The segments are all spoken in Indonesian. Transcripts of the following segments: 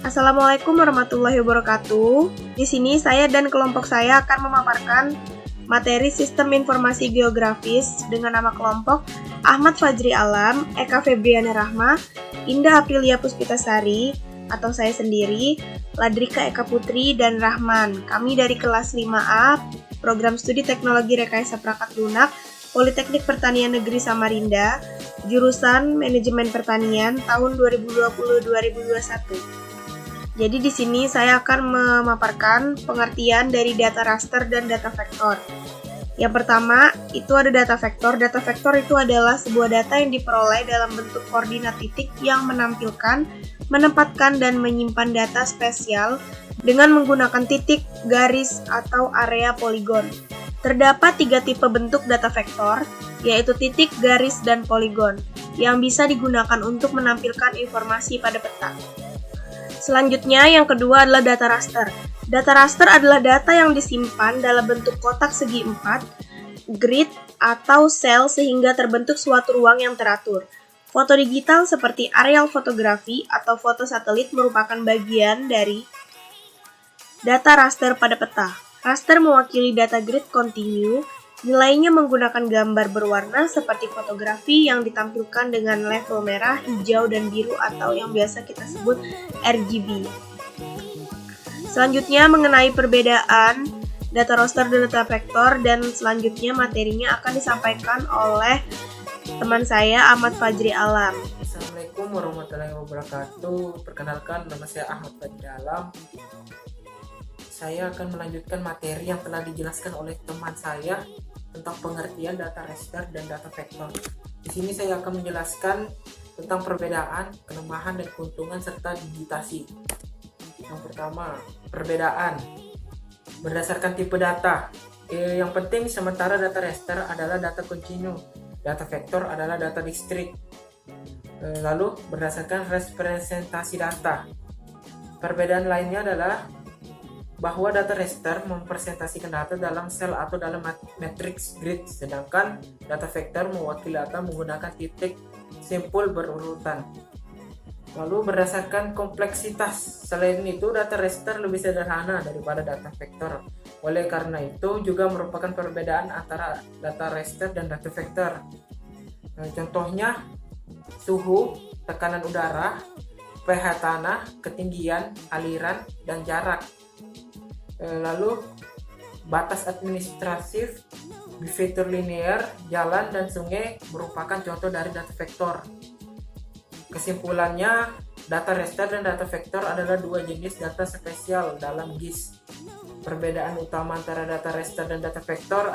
Assalamualaikum warahmatullahi wabarakatuh. Di sini saya dan kelompok saya akan memaparkan materi Sistem Informasi Geografis dengan nama kelompok Ahmad Fajri Alam, Eka Febriana Rahma, Indah Aprilia Puspitasari, atau saya sendiri, Ladrika Eka Putri dan Rahman. Kami dari kelas 5A, Program Studi Teknologi Rekayasa Perangkat Lunak, Politeknik Pertanian Negeri Samarinda, jurusan Manajemen Pertanian tahun 2020-2021. Jadi di sini saya akan memaparkan pengertian dari data raster dan data vektor. Yang pertama, itu ada data vektor. Data vektor itu adalah sebuah data yang diperoleh dalam bentuk koordinat titik yang menampilkan, menempatkan, dan menyimpan data spesial dengan menggunakan titik, garis, atau area poligon. Terdapat 3 tipe bentuk data vektor, yaitu titik, garis, dan poligon, yang bisa digunakan untuk menampilkan informasi pada peta. Selanjutnya, yang kedua adalah data raster. Data raster adalah data yang disimpan dalam bentuk kotak segi 4, grid, atau sel sehingga terbentuk suatu ruang yang teratur. Foto digital seperti aerial fotografi atau foto satelit merupakan bagian dari data raster pada peta. Raster mewakili data grid kontinu. Nilainya menggunakan gambar berwarna seperti fotografi yang ditampilkan dengan level merah, hijau, dan biru atau yang biasa kita sebut RGB. Selanjutnya mengenai perbedaan data raster dan data vektor, dan selanjutnya materinya akan disampaikan oleh teman saya Ahmad Fajri Alam. Assalamualaikum warahmatullahi wabarakatuh. Perkenalkan, nama saya Ahmad Fajri Alam. Saya akan melanjutkan materi yang telah dijelaskan oleh teman saya tentang pengertian data raster dan data vektor. Di sini saya akan menjelaskan tentang perbedaan, kelemahan, dan keuntungan serta digitasi. Yang pertama, perbedaan berdasarkan tipe data. Yang penting sementara data raster adalah data kontinu, data vektor adalah data distrik. Lalu berdasarkan representasi data. Perbedaan lainnya adalah bahwa data raster mempresentasikan data dalam sel atau dalam matriks grid, sedangkan data vektor mewakili data menggunakan titik simpul berurutan. Lalu berdasarkan kompleksitas, selain itu data raster lebih sederhana daripada data vektor. Oleh karena itu juga merupakan perbedaan antara data raster dan data vektor. Contohnya suhu, tekanan udara, pH tanah, ketinggian, aliran, dan jarak. Lalu batas administratif, fitur linear, jalan, dan sungai merupakan contoh dari data vektor. Kesimpulannya, data raster dan data vektor adalah dua jenis data spesial dalam GIS. Perbedaan utama antara data raster dan data vektor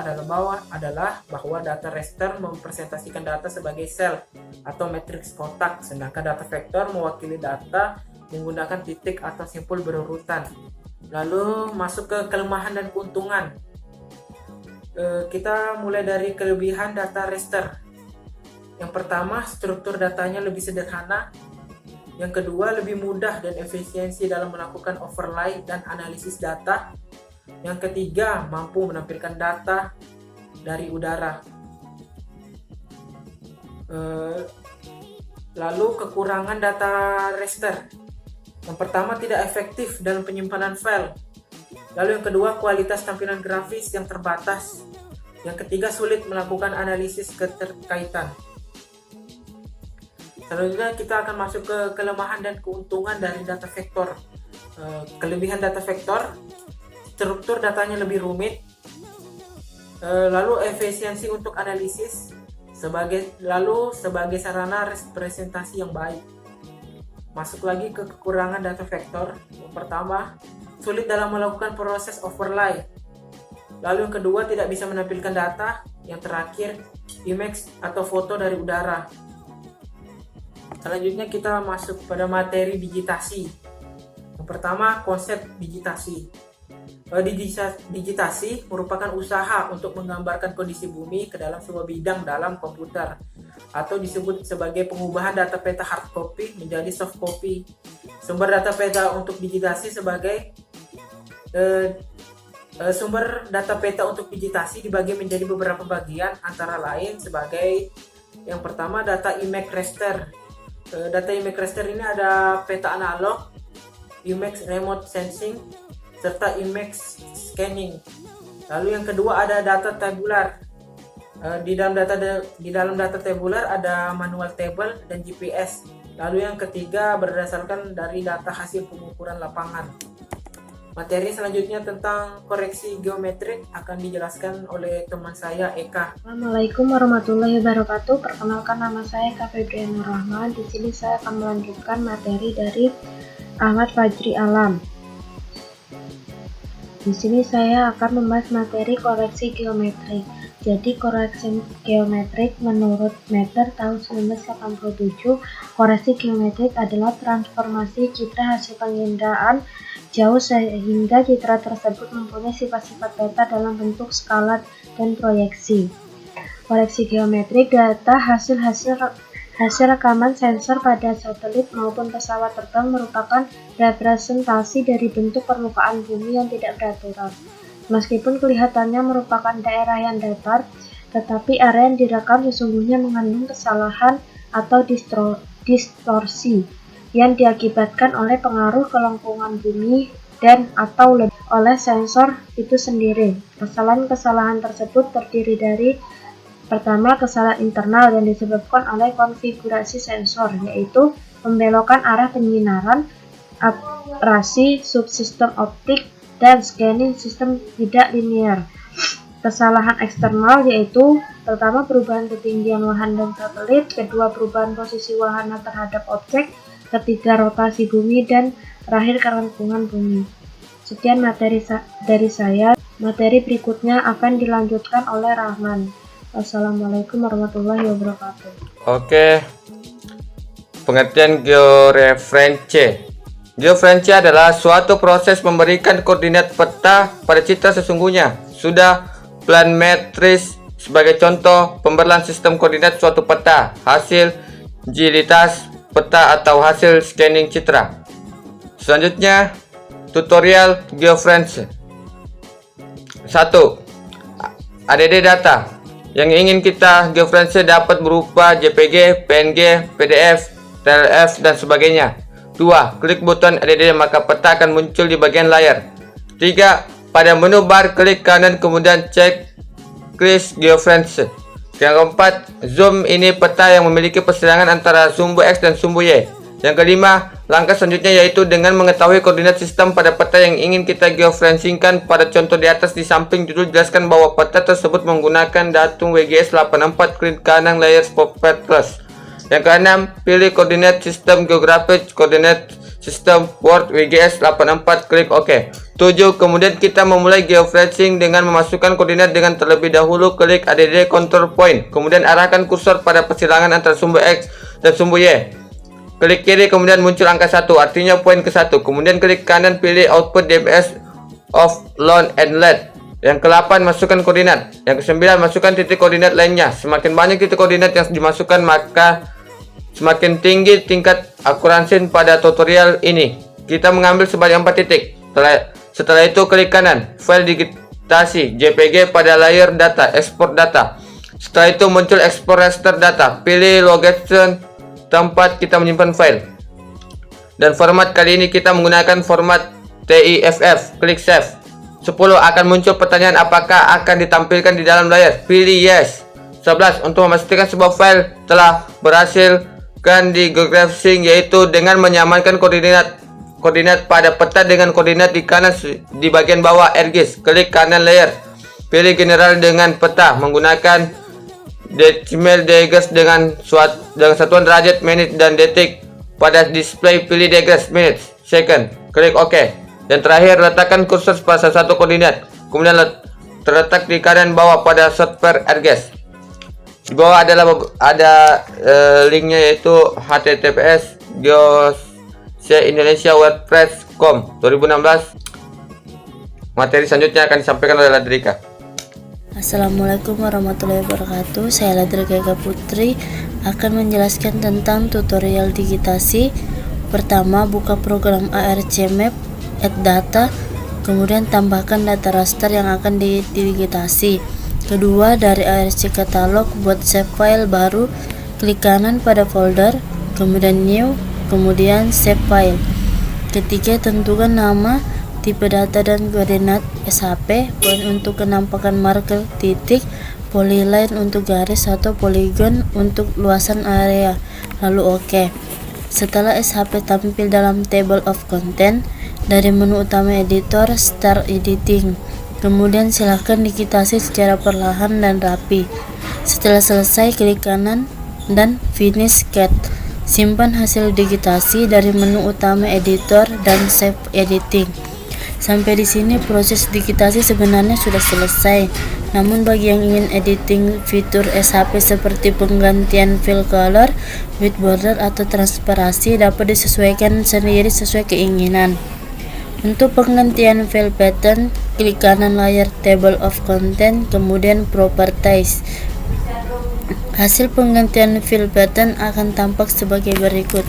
adalah bahwa data raster mempresentasikan data sebagai sel atau matriks kotak, sedangkan data vektor mewakili data menggunakan titik atau simpul berurutan. Lalu masuk ke kelemahan dan keuntungan. Kita mulai dari kelebihan data raster. Yang pertama, struktur datanya lebih sederhana. Yang kedua, lebih mudah dan efisiensi dalam melakukan overlay dan analisis data. Yang ketiga, mampu menampilkan data dari udara. Lalu kekurangan data raster. Yang pertama, tidak efektif dalam penyimpanan file. Lalu yang kedua, kualitas tampilan grafis yang terbatas. Yang ketiga, sulit melakukan analisis keterkaitan. Selanjutnya kita akan masuk ke kelemahan dan keuntungan dari data vektor. Kelebihan data vektor, struktur datanya lebih rumit. Lalu efisiensi untuk analisis, sebagai sarana representasi yang baik. Masuk lagi ke kekurangan data vektor. Yang pertama, sulit dalam melakukan proses overlay. Lalu yang kedua, tidak bisa menampilkan data. Yang terakhir, image atau foto dari udara. Selanjutnya kita masuk pada materi digitasi. Yang pertama, konsep digitasi. Digitasi merupakan usaha untuk menggambarkan kondisi bumi ke dalam sebuah bidang dalam komputer, atau disebut sebagai pengubahan data peta hard copy menjadi soft copy. Sumber data peta untuk digitasi dibagi menjadi beberapa bagian, antara lain sebagai yang pertama data image raster. Data image raster ini ada peta analog, image remote sensing, serta image scanning. Lalu yang kedua ada data tabular. Di dalam data tabular ada manual table dan GPS. Lalu yang ketiga berdasarkan dari data hasil pengukuran lapangan. Materi selanjutnya tentang koreksi geometrik akan dijelaskan oleh teman saya Eka. Assalamualaikum warahmatullahi wabarakatuh. Perkenalkan, nama saya Eka Febriana Rahman. Di sini saya akan melanjutkan materi dari Ahmad Fajri Alam. Di sini saya akan membahas materi koreksi geometrik. Jadi koreksi geometrik menurut Meter tahun 1987, koreksi geometrik adalah transformasi citra hasil penginderaan jauh sehingga citra tersebut mempunyai sifat-sifat data dalam bentuk skala dan proyeksi. Koreksi geometrik data hasil rekaman sensor pada satelit maupun pesawat terbang merupakan representasi dari bentuk permukaan bumi yang tidak beraturan. Meskipun kelihatannya merupakan daerah yang datar, tetapi area yang direkam sesungguhnya mengandung kesalahan atau distorsi yang diakibatkan oleh pengaruh kelengkungan bumi dan atau oleh sensor itu sendiri. Kesalahan-kesalahan tersebut terdiri dari pertama, kesalahan internal yang disebabkan oleh konfigurasi sensor, yaitu pembelokan arah penyinaran, abrasi subsistem optik, dan scanning sistem tidak linear. Kesalahan eksternal yaitu pertama, perubahan ketinggian wahana dan satelit, kedua, perubahan posisi wahana terhadap objek, ketiga, rotasi bumi, dan terakhir, kelengkungan bumi. Sekian materi dari saya. Materi berikutnya akan dilanjutkan oleh Rahman. Wassalamualaikum warahmatullahi wabarakatuh. Oke. Pengertian georeferensi. Georeferensi adalah suatu proses memberikan koordinat peta pada citra sesungguhnya. Sudah plan metris sebagai contoh pemberlahan sistem koordinat suatu peta, hasil jilitas peta atau hasil scanning citra. Selanjutnya, tutorial georeferensi. 1. ADD data. Yang ingin kita georeferensi dapat berupa JPG, PNG, PDF, TLF, dan sebagainya. 2. Klik button ADD maka peta akan muncul di bagian layar. 3. Pada menu bar klik kanan kemudian cek checklist georeferensi. Yang keempat, zoom ini peta yang memiliki persilangan antara sumbu X dan sumbu Y. Yang kelima, langkah selanjutnya yaitu dengan mengetahui koordinat sistem pada peta yang ingin kita georeferensikan. Pada contoh di atas di samping judul jelaskan bahwa peta tersebut menggunakan datum WGS 84, klik kanan layar Spotlight Plus. Yang keenam, pilih koordinat sistem geografis, koordinat sistem Word WGS 84, klik OK. 7. Kemudian kita memulai georeferencing dengan memasukkan koordinat dengan terlebih dahulu klik ADD Control Point, kemudian arahkan kursor pada persilangan antara sumbu X dan sumbu Y. Klik kiri kemudian muncul angka 1, artinya poin ke 1. Kemudian klik kanan pilih Output DBS of Lone and Lead. Yang ke-8, masukkan koordinat. Yang ke-9, masukkan titik koordinat lainnya. Semakin banyak titik koordinat yang dimasukkan, maka semakin tinggi tingkat akurasi pada tutorial ini. Kita mengambil sebanyak 4 titik. Setelah itu klik kanan, file digitasi JPG pada layar data, export data. Setelah itu muncul export raster data. Pilih location tempat kita menyimpan file. Dan format kali ini kita menggunakan format TIFF. Klik save. 10. Akan muncul pertanyaan apakah akan ditampilkan di dalam layar. Pilih yes. 11. Untuk memastikan sebuah file telah berhasil di georeferencing yaitu dengan menyamankan koordinat pada peta dengan koordinat di kanan di bagian bawah ArcGIS. Klik kanan layer. Pilih general dengan peta menggunakan decimal digits dengan satuan derajat, menit, dan detik. Pada display pilih degrees, minutes, second. Klik OK. Dan terakhir letakkan kursor pada salah satu koordinat. Kemudian terletak di kanan bawah pada software ArcGIS. Di bawah ada linknya yaitu https Indonesia WordPress.com 2016. Materi selanjutnya akan disampaikan oleh Ladrika. Assalamualaikum warahmatullahi wabarakatuh. Saya Ladrika Eka Putri akan menjelaskan tentang tutorial digitasi. Pertama, buka program ARCmap, add data, kemudian tambahkan data raster yang akan didigitasi. Kedua, dari ARC katalog buat save file baru, klik kanan pada folder, kemudian new, kemudian save file. Ketiga, tentukan nama, tipe data dan koordinat SHP, poin untuk penampakan marker titik, polyline untuk garis atau poligon untuk luasan area, lalu oke. Setelah SHP tampil dalam table of content, dari menu utama editor, start editing. Kemudian silahkan digitasi secara perlahan dan rapi. Setelah selesai, klik kanan dan finish cut. Simpan hasil digitasi dari menu utama editor dan save editing. Sampai di sini proses digitasi sebenarnya sudah selesai. Namun bagi yang ingin editing fitur SHP seperti penggantian fill color, with border atau transparansi dapat disesuaikan sendiri sesuai keinginan. Untuk penggantian fill pattern, klik kanan layar table of content, kemudian properties. Hasil penggantian fill pattern akan tampak sebagai berikut.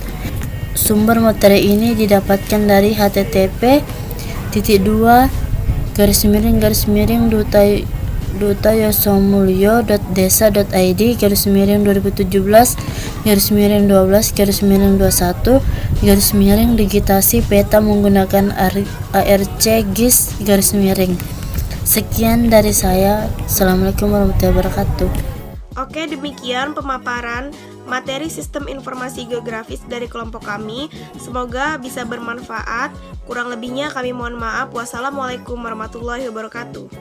Sumber materi ini didapatkan dari http://dutayosomulyo.desa.id/12/21 digitasi peta menggunakan ARC-GIS. Sekian dari saya. Assalamualaikum warahmatullahi wabarakatuh. Oke, demikian pemaparan materi sistem informasi geografis dari kelompok kami. Semoga bisa bermanfaat. Kurang lebihnya kami mohon maaf. Wassalamualaikum warahmatullahi wabarakatuh.